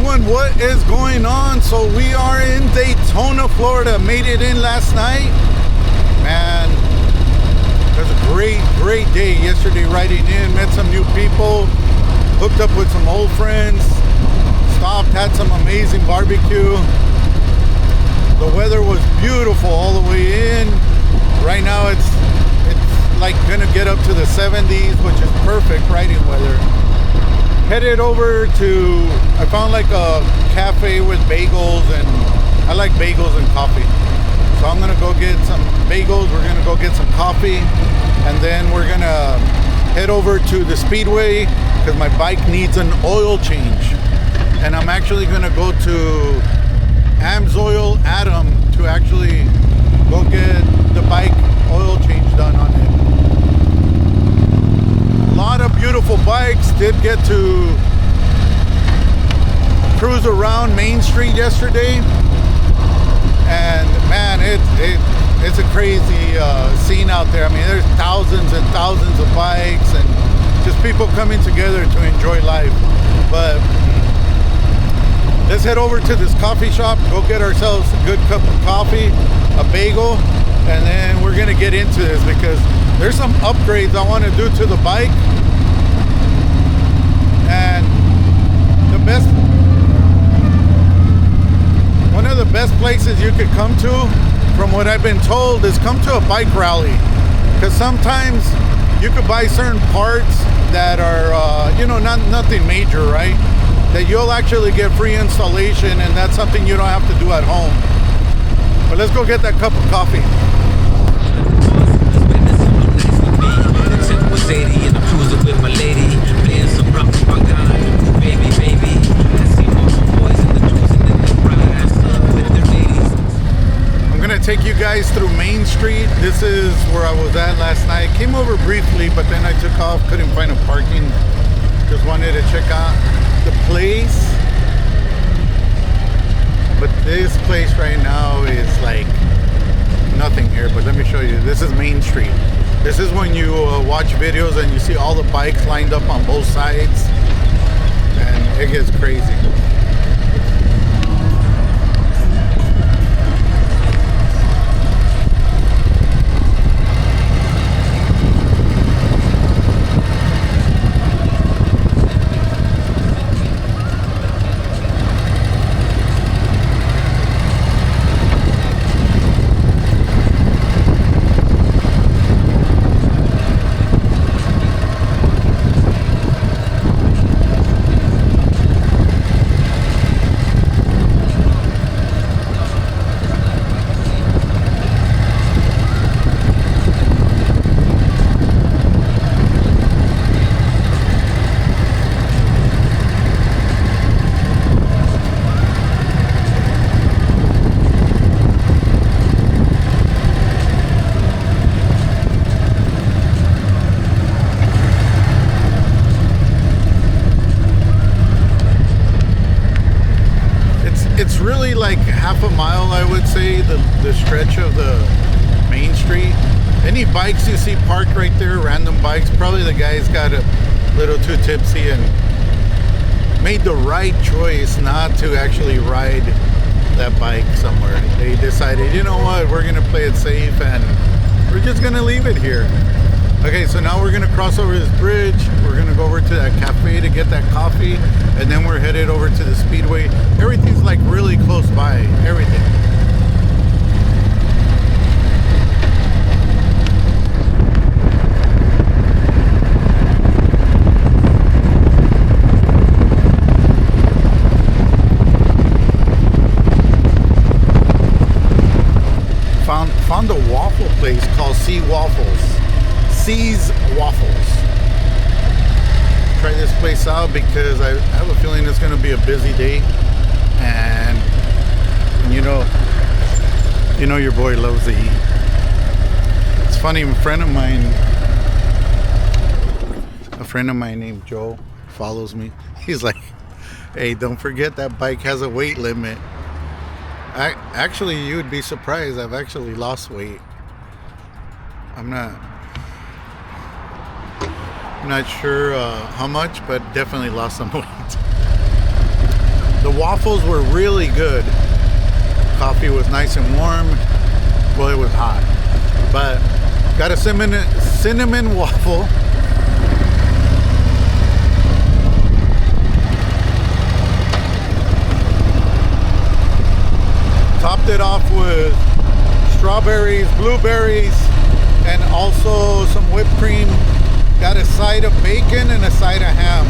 everyone, what is going on? So we are in Daytona, Florida. Made it in last night. Man, it was a great day yesterday riding in. Met some new people. Hooked up with some old friends. Stopped, had some amazing barbecue. The weather was beautiful all the way in. Right now it's like gonna get up to the 70s, which is perfect riding weather. Headed over to, I found like a cafe with bagels, and I like bagels and coffee. So I'm gonna go get some bagels, we're gonna go get some coffee, and then we're gonna head over to the Speedway because my bike needs an oil change. And I'm actually gonna go to Amsoil Adam to actually go get the bike oil change done on it. A lot of beautiful bikes. Did get to cruise around Main Street yesterday, and man, it's a crazy scene out there. I mean, there's thousands and thousands of bikes and just people coming together to enjoy life. But let's head over to this coffee shop, go get ourselves a good cup of coffee, a bagel, and then we're gonna get into this because there's some upgrades I want to do to the bike. And one of the best places you could come to, from what I've been told, is come to a bike rally. Because sometimes you could buy certain parts that are, nothing major, right? That you'll actually get free installation, and that's something you don't have to do at home. But let's go get that cup of coffee. I'm gonna take you guys through Main Street. This is where I was at last night. Came over briefly, but then I took off, couldn't find a parking. Just wanted to check out the place. But this place right now is like nothing here. But let me show you. This is Main Street. This is when you watch videos and you see all the bikes lined up on both sides, and it gets crazy. It's really like half a mile, I would say, the stretch of the Main Street. Any bikes you see parked right there, random bikes, probably the guys got a little too tipsy and made the right choice not to actually ride that bike somewhere. They decided, you know what, we're gonna play it safe and we're just gonna leave it here. Okay, so now we're gonna cross over this bridge. We're gonna go over to that cafe to get that coffee, and then we're headed over to the Speedway. Everything's like really close by, everything. Found a waffle place called Sea Waffles. Sea's Waffles. Try this place out because I have a feeling it's going to be a busy day, and you know your boy loves to eat. It's funny, a friend of mine named Joe follows me. He's like, hey, don't forget that bike has a weight limit. Actually, you would be surprised, I've actually lost weight. I'm not sure how much, but definitely lost some weight. The waffles were really good. Coffee was nice and warm. Well, it was hot, but got a cinnamon waffle. Topped it off with strawberries, blueberries, and also some whipped cream. Got a side of bacon and a side of ham.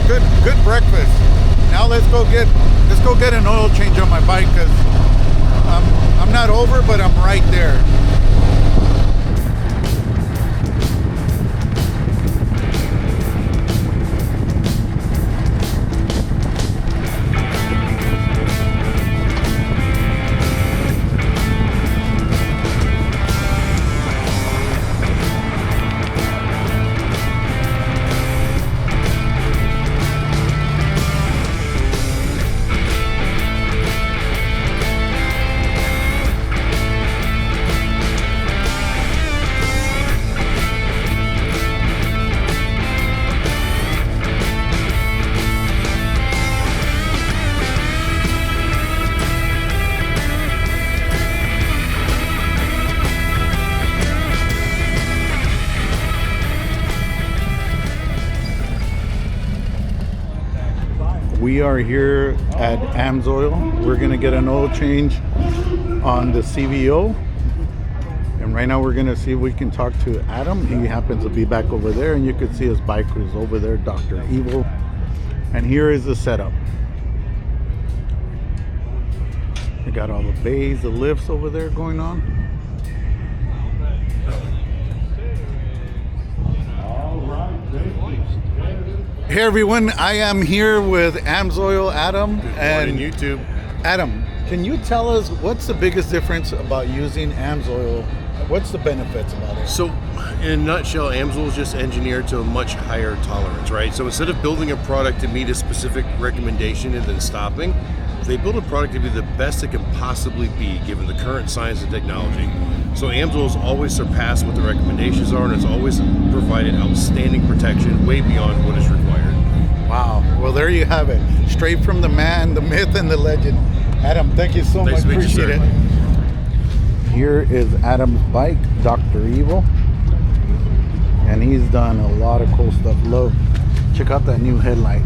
Good breakfast. Now let's go get an oil change on my bike, because I'm not over, but I'm right there. We are here at Amsoil. We're gonna get an oil change on the CVO. And right now we're gonna see if we can talk to Adam. He happens to be back over there, and you can see his bike is over there, Dr. Evil. And here is the setup. We got all the bays, the lifts over there going on. Hey everyone, I am here with Amsoil Adam. And YouTube. Adam, can you tell us what's the biggest difference about using Amsoil? What's the benefits about it? So, in a nutshell, Amsoil is just engineered to a much higher tolerance, right? So instead of building a product to meet a specific recommendation and then stopping, they build a product to be the best it can possibly be given the current science and technology. So Amsoil has always surpassed what the recommendations are, and it's always provided outstanding protection way beyond what is required. Wow. Well, there you have it. Straight from the man, the myth, and the legend. Adam, thank you so much. Appreciate it. Here is Adam's bike, Dr. Evil. And he's done a lot of cool stuff. Look, check out that new headlight.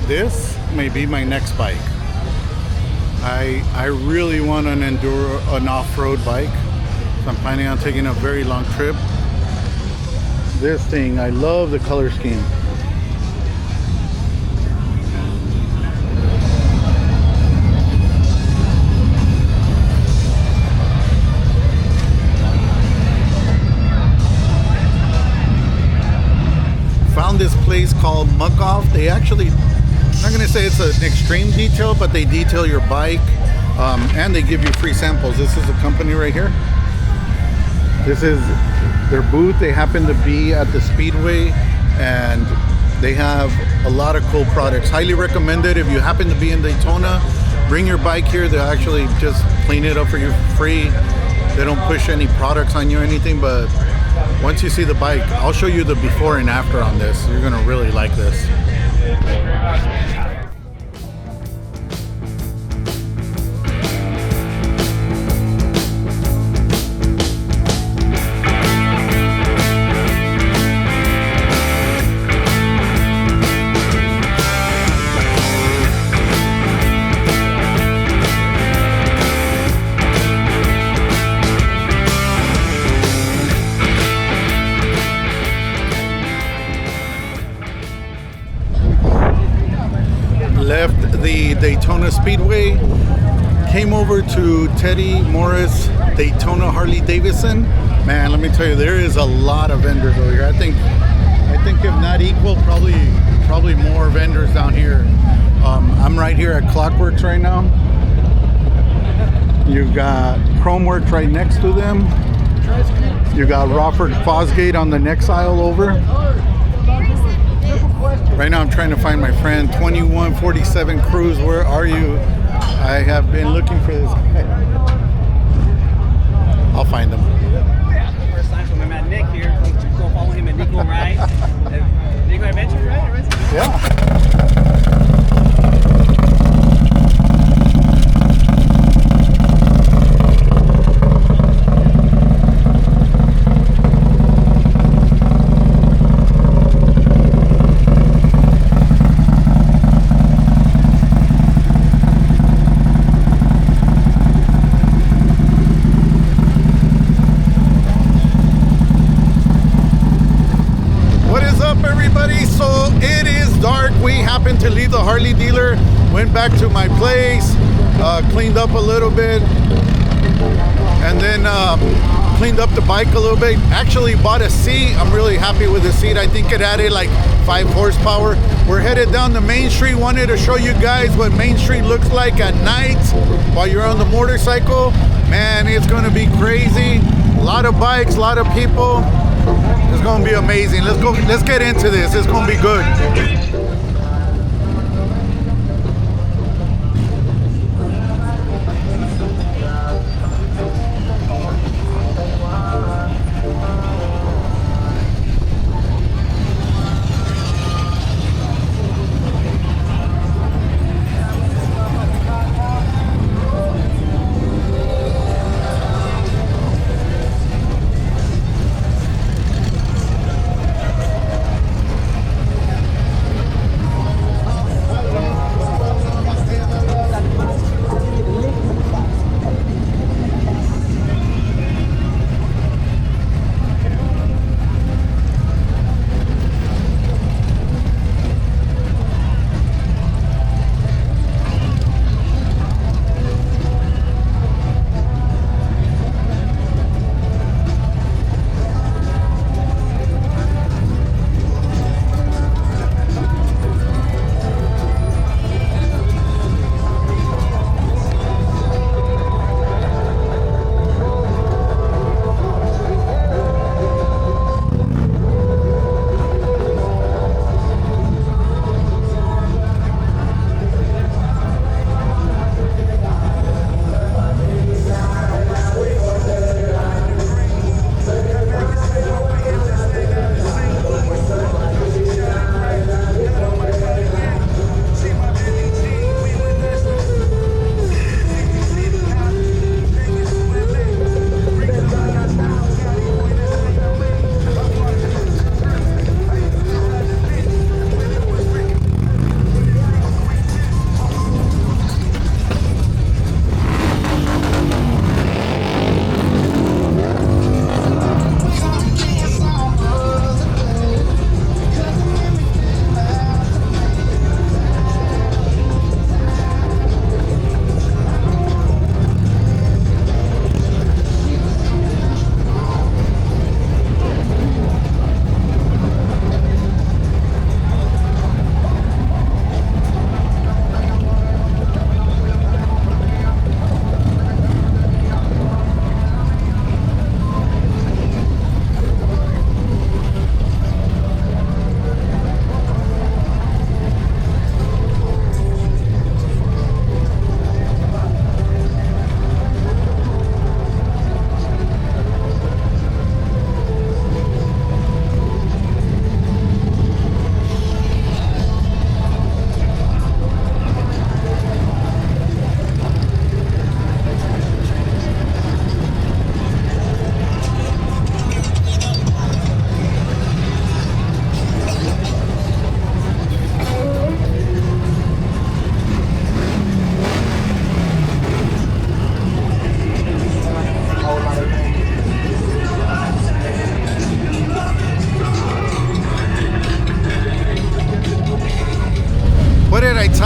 This may be my next bike. I really want an off-road bike, so I'm planning on taking a very long trip. This thing, I love the color scheme. Found this place called Muc-off. They actually, I'm not gonna say it's an extreme detail, but they detail your bike, and they give you free samples. This is a company right here. This is their booth. They happen to be at the Speedway, and they have a lot of cool products. Highly recommended. If you happen to be in Daytona, bring your bike here. They'll actually just clean it up for you free. They don't push any products on you or anything, but once you see the bike, I'll show you the before and after on this. You're gonna really like this. Daytona Speedway. Came over to Teddy Morris Daytona Harley Davidson. Man, let me tell you, there is a lot of vendors over here. I think if not equal, probably more vendors down here. I'm right here at Clockworks right now. You've got Chromeworks right next to them. You got Rockford Fosgate on the next aisle over. Right now I'm trying to find my friend 2147 Cruz. Where are you? I have been looking for this guy. I'll find him. First time from my man Nick here. Go follow him at Nico Ride. Nico Adventures, right? Yeah. To leave the Harley dealer, went back to my place, cleaned up a little bit, and then cleaned up the bike a little bit. Actually bought a seat. I'm really happy with the seat. I think it added like 5 horsepower. We're headed down the Main Street. Wanted to show you guys what Main Street looks like at night while you're on the motorcycle. Man, it's gonna be crazy. A lot of bikes, a lot of people. It's gonna be amazing. Let's get into this. It's gonna be good.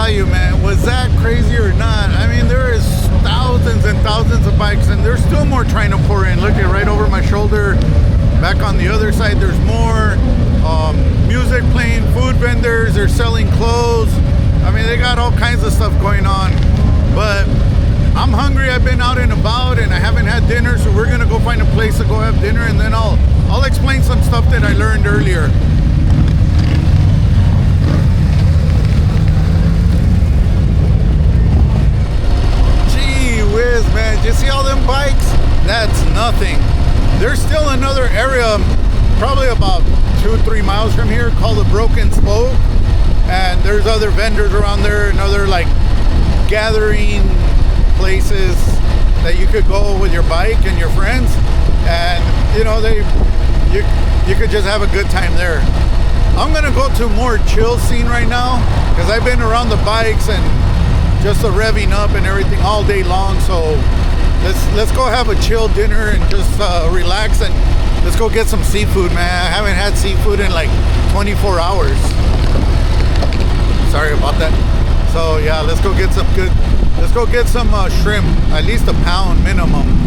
tell you, man, was that crazy or not? I mean, there is thousands and thousands of bikes, and there's still more trying to pour in. Look at right over my shoulder. Back on the other side, there's more music playing, food vendors, they're selling clothes. I mean, they got all kinds of stuff going on. But I'm hungry. I've been out and about, and I haven't had dinner, so we're gonna go find a place to go have dinner, and then I'll explain some stuff that I learned earlier. Gee whiz, man! Did you see all them bikes? That's nothing. There's still another area, probably about 2-3 miles from here, called the Broken Spoke, and there's other vendors around there and other like gathering places that you could go with your bike and your friends, and you know, you could just have a good time there. I'm gonna go to a more chill scene right now because I've been around the bikes and just the revving up and everything all day long. So let's go have a chill dinner and just relax, and let's go get some seafood, man. I haven't had seafood in like 24 hours. Sorry about that. So yeah, let's go get some shrimp, at least a pound minimum.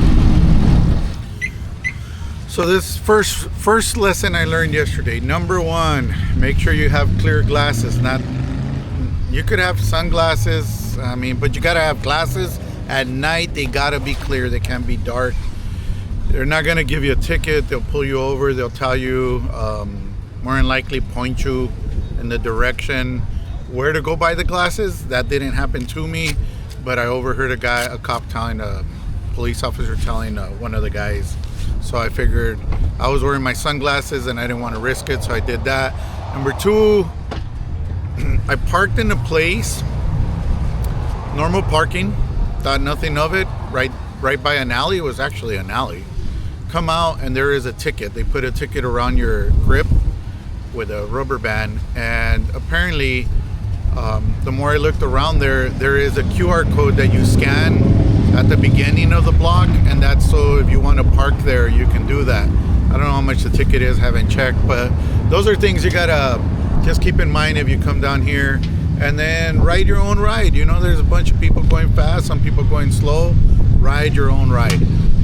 So this first lesson I learned yesterday, number one, make sure you have clear glasses. You could have sunglasses, I mean, but you gotta have glasses. At night, they gotta be clear. They can't be dark. They're not gonna give you a ticket. They'll pull you over. They'll tell you, more than likely point you in the direction where to go buy the glasses. That didn't happen to me, but I overheard a cop telling a police officer telling one of the guys. So I figured I was wearing my sunglasses and I didn't want to risk it, so I did that. Number two, I parked in a place, normal parking, thought nothing of it, right by an alley. It was actually an alley. Come out and there is a ticket. They put a ticket around your grip with a rubber band, and apparently the more I looked around there is a QR code that you scan at the beginning of the block, and that's so if you want to park there, you can do that. I don't know how much the ticket is, haven't checked, but those are things you gotta just keep in mind if you come down here. And then ride your own ride. You know, there's a bunch of people going fast, some people going slow. Ride your own ride.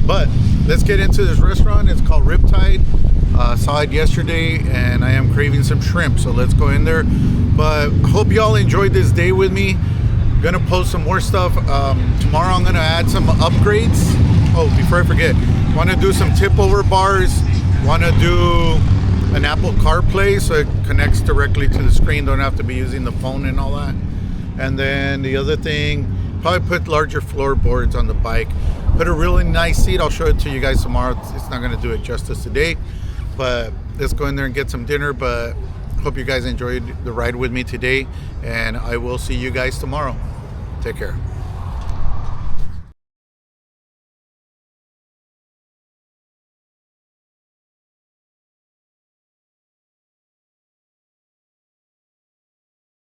But let's get into this restaurant. It's called Riptide. Saw it yesterday and I am craving some shrimp, so let's go in there. But hope y'all enjoyed this day with me. Gonna post some more stuff. Tomorrow I'm gonna add some upgrades. Oh, before I forget, wanna do some tip over bars. Wanna do an Apple CarPlay so it connects directly to the screen, don't have to be using the phone and all that. And then the other thing, probably put larger floorboards on the bike, put a really nice seat. I'll show it to you guys tomorrow. It's not going to do it justice today, but let's go in there and get some dinner. But hope you guys enjoyed the ride with me today, and I will see you guys tomorrow. Take care.